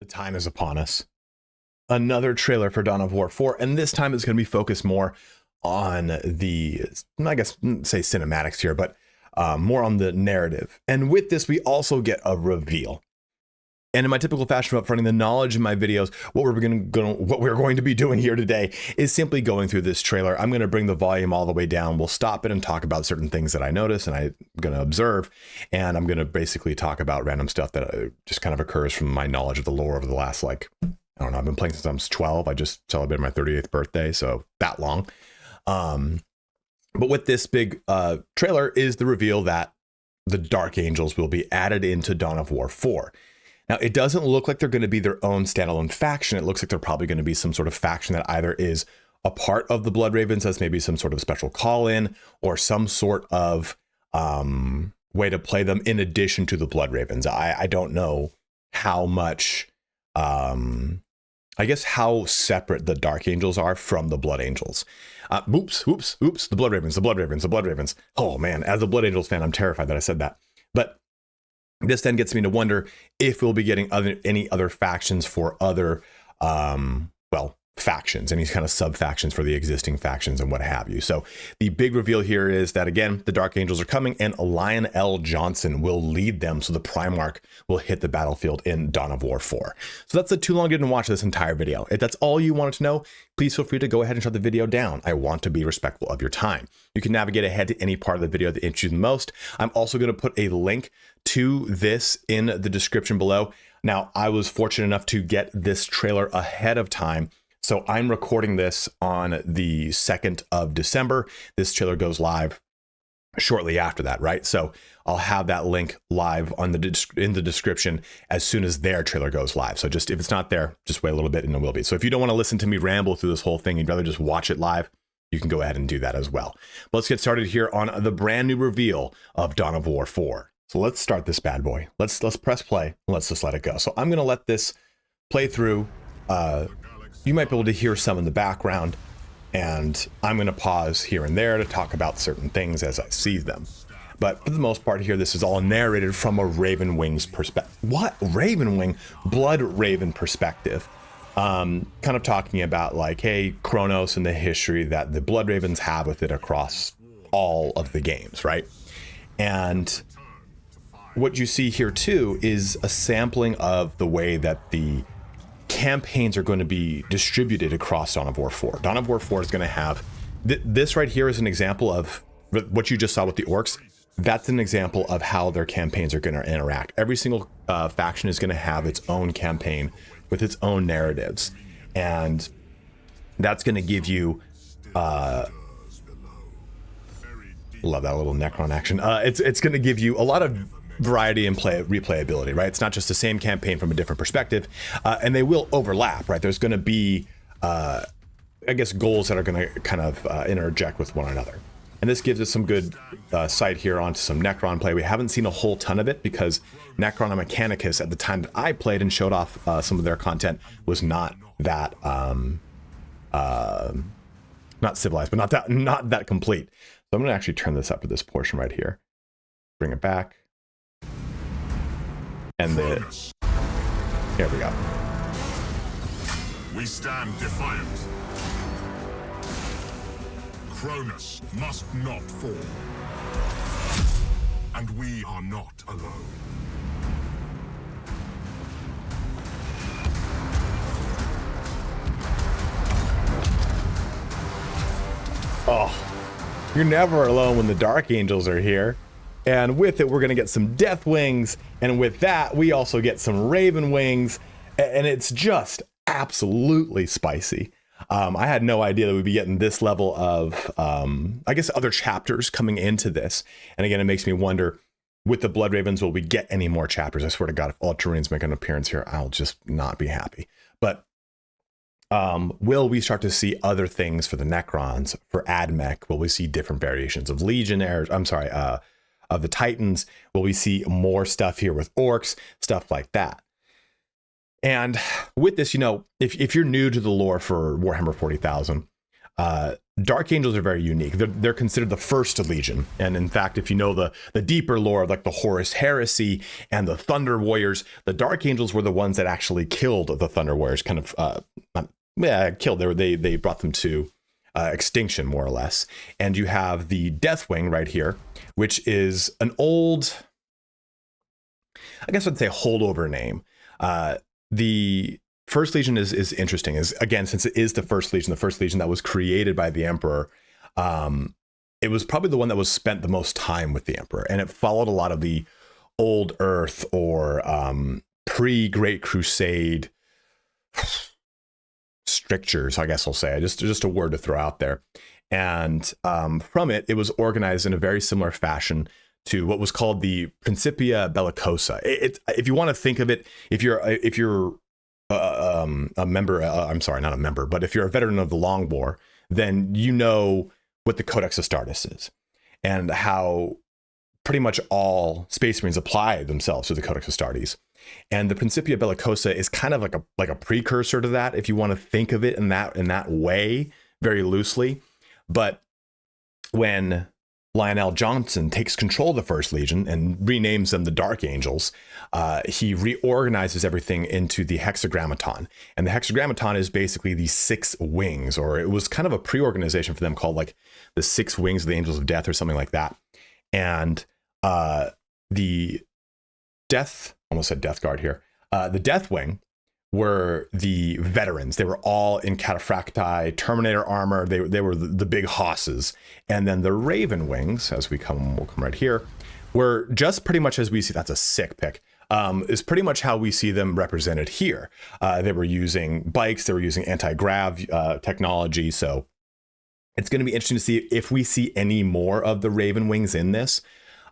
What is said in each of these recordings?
The time is upon us. Another trailer for Dawn of War 4, and this time it's going to be focused more on the, I guess, say cinematics here, but more on the narrative. And with this, we also get a reveal. And in my typical fashion of upfronting the knowledge in my videos, what we're going to be doing here today is simply going through this trailer. I'm going to bring the volume all the way down. We'll stop it and talk about certain things that I notice and I'm going to observe. And I'm going to basically talk about random stuff that just kind of occurs from my knowledge of the lore over the last, like, I don't know, I've been playing since I was 12. I just celebrated my 38th birthday, so that long. But with this big trailer is the reveal that the Dark Angels will be added into Dawn of War 4. Now, it doesn't look like they're going to be their own standalone faction. It looks like they're probably going to be some sort of faction that either is a part of the Blood Ravens as maybe some sort of special call-in or some sort of way to play them in addition to the Blood Ravens. I don't know how much, I guess how separate the Dark Angels are from the Blood Angels. Oops, the Blood Ravens. Oh man, as a Blood Angels fan, I'm terrified that I said that. But this then gets me to wonder if we'll be getting any other factions for other, factions, any kind of sub-factions for the existing factions and what have you. So the big reveal here is that, again, the Dark Angels are coming and Lion L. Johnson will lead them. So the Primarch will hit the battlefield in Dawn of War 4. So that's too long didn't watch this entire video. If that's all you wanted to know, please feel free to go ahead and shut the video down. I want to be respectful of your time. You can navigate ahead to any part of the video that interests you the most. I'm also going to put a link to this in the description below. Now, I was fortunate enough to get this trailer ahead of time. So I'm recording this on the 2nd of December. This trailer goes live shortly after that, right? So I'll have that link live on in the description as soon as their trailer goes live. So just if it's not there, just wait a little bit and it will be. So if you don't want to listen to me ramble through this whole thing, you'd rather just watch it live, you can go ahead and do that as well. But let's get started here on the brand new reveal of Dawn of War 4. So let's start this bad boy. Let's press play and let's just let it go. So I'm going to let this play through. You might be able to hear some in the background, and I'm going to pause here and there to talk about certain things as I see them. But for the most part here, this is all narrated from a Raven Wing's perspective. What? Raven Wing? Blood Raven perspective. Kind of talking about like, hey, Kronos and the history that the Blood Ravens have with it across all of the games, right? And what you see here too is a sampling of the way that the campaigns are going to be distributed across Dawn of War 4. Dawn of War 4 is going to have this right here is an example of what you just saw with the orcs. That's an example of how their campaigns are going to interact. Every single faction is going to have its own campaign with its own narratives, and that's going to give you love that little Necron action. It's going to give you a lot of variety and replayability, right? It's not just the same campaign from a different perspective, and they will overlap, right? There's going to be, I guess, goals that are going to kind of interject with one another. And this gives us some good sight here onto some Necron play. We haven't seen a whole ton of it because Necron and Mechanicus at the time that I played and showed off some of their content was not that, not civilized, but not that complete. So I'm going to actually turn this up to this portion right here. Bring it back. And here we go. We stand defiant. Kronos must not fall. And we are not alone. Oh, you're never alone when the Dark Angels are here. And with it, we're going to get some Death Wings. And with that, we also get some Raven Wings. And it's just absolutely spicy. I had no idea that we'd be getting this level of, I guess, other chapters coming into this. And again, it makes me wonder, with the Blood Ravens, will we get any more chapters? I swear to God, if Ultramarines make an appearance here, I'll just not be happy. But will we start to see other things for the Necrons, for AdMech? Will we see different variations of Legionnaires? I'm sorry, of the Titans? Will we see more stuff here with orcs, stuff like that? And with this, you know, if you're new to the lore for Warhammer 40,000, Dark Angels are very unique. They're considered the first legion. And in fact, if you know the deeper lore of like the Horus Heresy and the Thunder Warriors, the Dark Angels were the ones that actually killed the Thunder Warriors, kind of, killed. They brought them to extinction, more or less. And you have the Deathwing right here, which is an old, I guess I'd say, holdover name. The First Legion is interesting, is again, since it is the First Legion that was created by the Emperor, it was probably the one that was spent the most time with the Emperor, and it followed a lot of the Old Earth or pre-Great Crusade strictures, I guess I'll say, just a word to throw out there. And from it was organized in a very similar fashion to what was called the Principia Bellicosa. If you want to think of it, if you're a member, I'm sorry, not a member, but if you're a veteran of the Long War, then you know what the Codex Astartes is and how pretty much all Space Marines apply themselves to the Codex Astartes. And the Principia Bellicosa is kind of like a precursor to that, if you want to think of it in that way, very loosely. But when Lionel Johnson takes control of the First Legion and renames them the Dark Angels, he reorganizes everything into the Hexagrammaton. And the Hexagrammaton is basically the 6 wings, or it was kind of a pre-organization for them called like the 6 wings of the Angels of Death or something like that. And the almost said Death Guard here, the Deathwing were the veterans. They were all in cataphracti, Terminator armor. They were the big hosses. And then the Raven Wings, as we'll come right here, were just pretty much as we see. That's a sick pick. Is pretty much how we see them represented here. They were using bikes. They were using anti-grav technology. So it's going to be interesting to see if we see any more of the Raven Wings in this.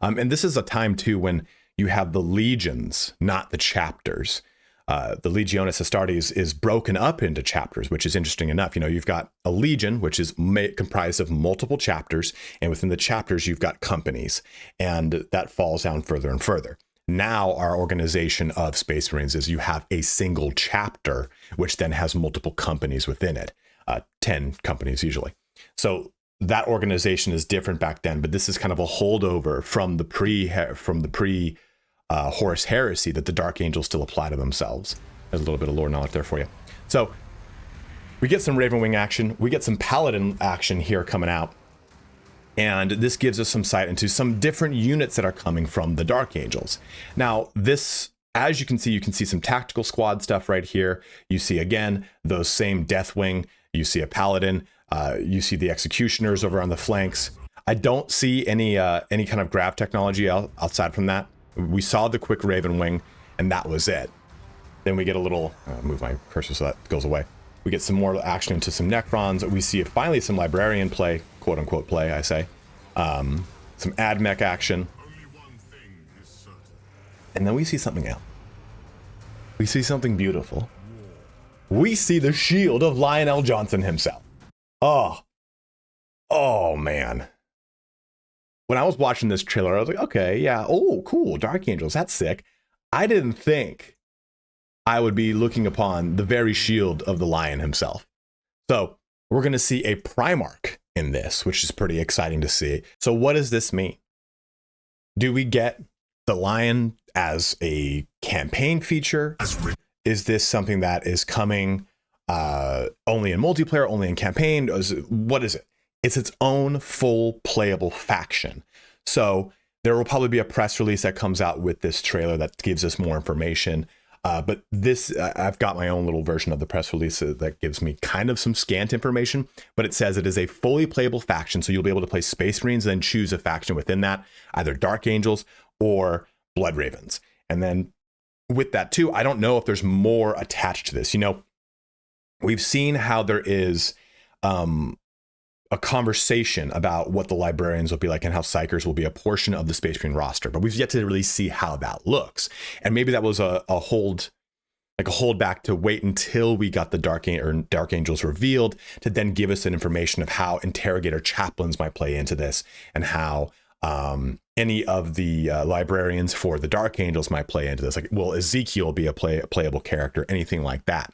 And this is a time too when you have the legions, not the chapters. The Legionis Astartes is broken up into chapters, which is interesting enough. You know, you've got a legion, which is comprised of multiple chapters, and within the chapters, you've got companies, and that falls down further and further. Now, our organization of Space Marines is you have a single chapter, which then has multiple companies within it, 10 companies usually. So that organization is different back then, but this is kind of a holdover from the pre Horus Heresy that the Dark Angels still apply to themselves. There's a little bit of lore knowledge there for you. So we get some Raven Wing action. We get some Paladin action here coming out. And this gives us some sight into some different units that are coming from the Dark Angels. Now, this, as you can see some tactical squad stuff right here. You see, again, those same Deathwing. You see a Paladin. You see the Executioners over on the flanks. I don't see any kind of grav technology outside from that. We saw the quick Raven Wing, and that was it. Then we get a little, move my cursor so that goes away. We get some more action into some Necrons. We see finally some Librarian play, quote unquote play, I say. Some AdMech action. Only one thing is certain. And then we see something else. We see something beautiful. We see the shield of Lionel Johnson himself. Oh man. When I was watching this trailer, I was like, okay, yeah, oh, cool, Dark Angels, that's sick. I didn't think I would be looking upon the very shield of the Lion himself. So we're going to see a Primarch in this, which is pretty exciting to see. So what does this mean? Do we get the Lion as a campaign feature? Is this something that is coming only in multiplayer, only in campaign? What is it? It's its own full playable faction. So there will probably be a press release that comes out with this trailer that gives us more information. But this, I've got my own little version of the press release that gives me kind of some scant information, but it says it is a fully playable faction. So you'll be able to play Space Marines and then choose a faction within that, either Dark Angels or Blood Ravens. And then with that too, I don't know if there's more attached to this. You know, we've seen how there is a conversation about what the Librarians will be like and how Psychers will be a portion of the Space Marine roster, but we've yet to really see how that looks. And maybe that was a hold back to wait until we got the Dark Angels revealed to then give us an information of how Interrogator Chaplains might play into this and how any of the Librarians for the Dark Angels might play into this. Like, will Ezekiel be a playable character? Anything like that.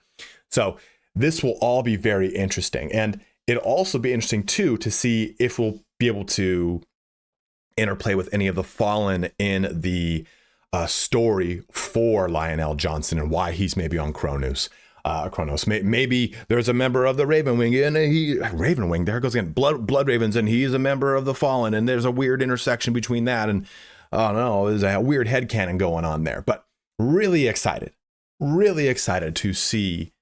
So this will all be very interesting. And it'll also be interesting too to see if we'll be able to interplay with any of the fallen in the story for Lionel Johnson and why he's maybe on Kronos. Maybe there's a member of the Ravenwing, and Ravenwing, there goes again, Blood Ravens, and he's a member of the Fallen, and there's a weird intersection between that, and oh no, there's a weird headcanon going on there. But really excited to see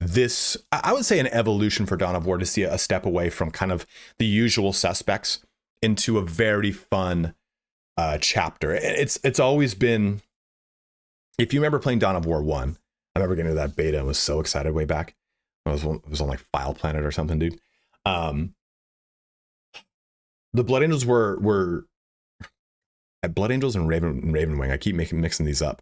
this, I would say, an evolution for Dawn of War, to see a step away from kind of the usual suspects into a very fun chapter. It's always been, if you remember playing Dawn of War 1, I remember getting to that beta and was so excited way back. It was on like File Planet or something, dude. The Blood Angels were Blood Angels and Ravenwing. I keep mixing these up,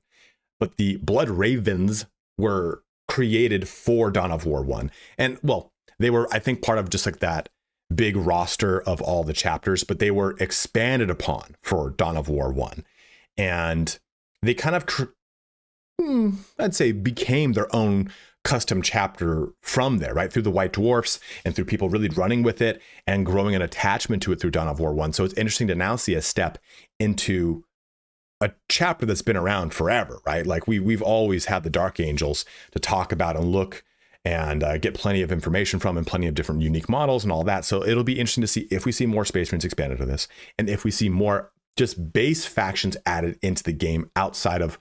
but the Blood Ravens were created for Dawn of War 1, and well, they were, I think, part of just like that big roster of all the chapters, but they were expanded upon for Dawn of War 1, and they kind of I'd say became their own custom chapter from there, right? Through the White Dwarfs and through people really running with it and growing an attachment to it through Dawn of War 1. So it's interesting to now see a step into a chapter that's been around forever, right? Like we've always had the Dark Angels to talk about and look and get plenty of information from, and plenty of different unique models and all that. So it'll be interesting to see if we see more Space Marines expanded to this, and if we see more just base factions added into the game outside of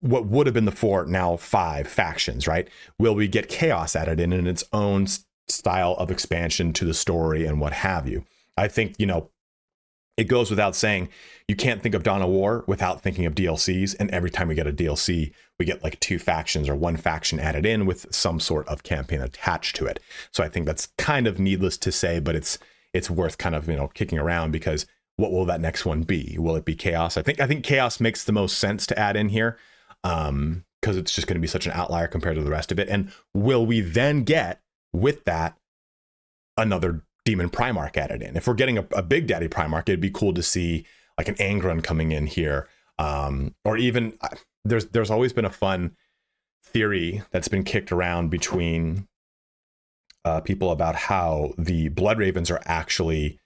what would have been the 4, now 5 factions, right? Will we get chaos added in its own style of expansion to the story and what have you? I think, it goes without saying, you can't think of Dawn of War without thinking of DLCs. And every time we get a DLC, we get like 2 factions or 1 faction added in with some sort of campaign attached to it. So I think that's kind of needless to say, but it's worth kind of, kicking around, because what will that next one be? Will it be chaos? I think chaos makes the most sense to add in here, because it's just going to be such an outlier compared to the rest of it. And will we then get, with that, another Demon Primarch added in? If we're getting a Big Daddy Primarch, it'd be cool to see like an Angron coming in here, or even there's always been a fun theory that's been kicked around between people about how the Blood Ravens are actually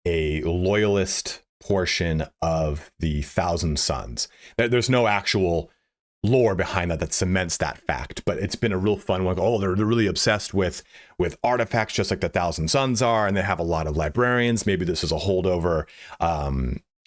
a loyalist portion of the Thousand Sons. There's no actual lore behind that cements that fact, but it's been a real fun one. Oh, they're really obsessed with artifacts, just like the Thousand Sons are, and they have a lot of librarians. Maybe this is a holdover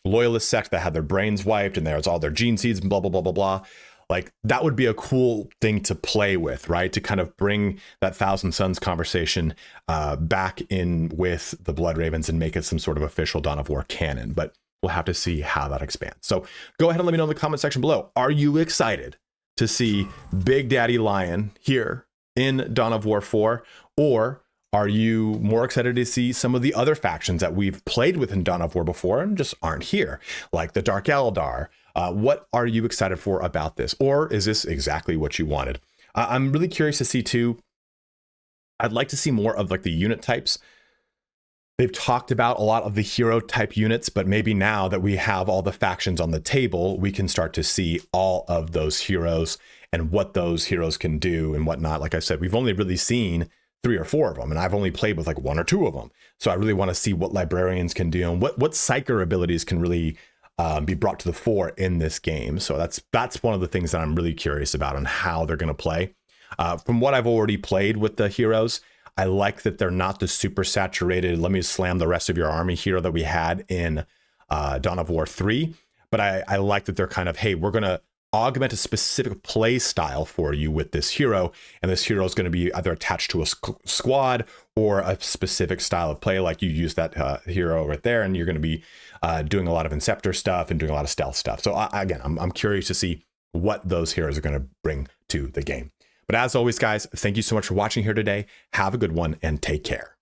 loyalist sect that had their brains wiped, and there's all their gene seeds and blah blah blah blah blah. Like, that would be a cool thing to play with, right? To kind of bring that Thousand Sons conversation back in with the Blood Ravens and make it some sort of official Dawn of War canon. But we'll have to see how that expands. So go ahead and let me know in the comment section below. Are you excited to see Big Daddy Lion here in Dawn of War 4? Or are you more excited to see some of the other factions that we've played with in Dawn of War before and just aren't here, like the Dark Eldar? What are you excited for about this? Or is this exactly what you wanted? I'm really curious to see too. I'd like to see more of like the unit types. They've talked about a lot of the hero type units, but maybe now that we have all the factions on the table, we can start to see all of those heroes and what those heroes can do and whatnot. Like I said, we've only really seen 3 or 4 of them, and I've only played with like 1 or 2 of them. So I really want to see what librarians can do and what psyker abilities can really be brought to the fore in this game. So that's one of the things that I'm really curious about on how they're going to play. From what I've already played with the heroes, I like that they're not the super saturated, let me slam the rest of your army hero that we had in Dawn of War 3. But I like that they're kind of, hey, we're going to augment a specific play style for you with this hero. And this hero is going to be either attached to a squad or a specific style of play. Like you use that hero right there, and you're going to be doing a lot of Inceptor stuff and doing a lot of stealth stuff. So again, I'm curious to see what those heroes are going to bring to the game. But as always, guys, thank you so much for watching here today. Have a good one and take care.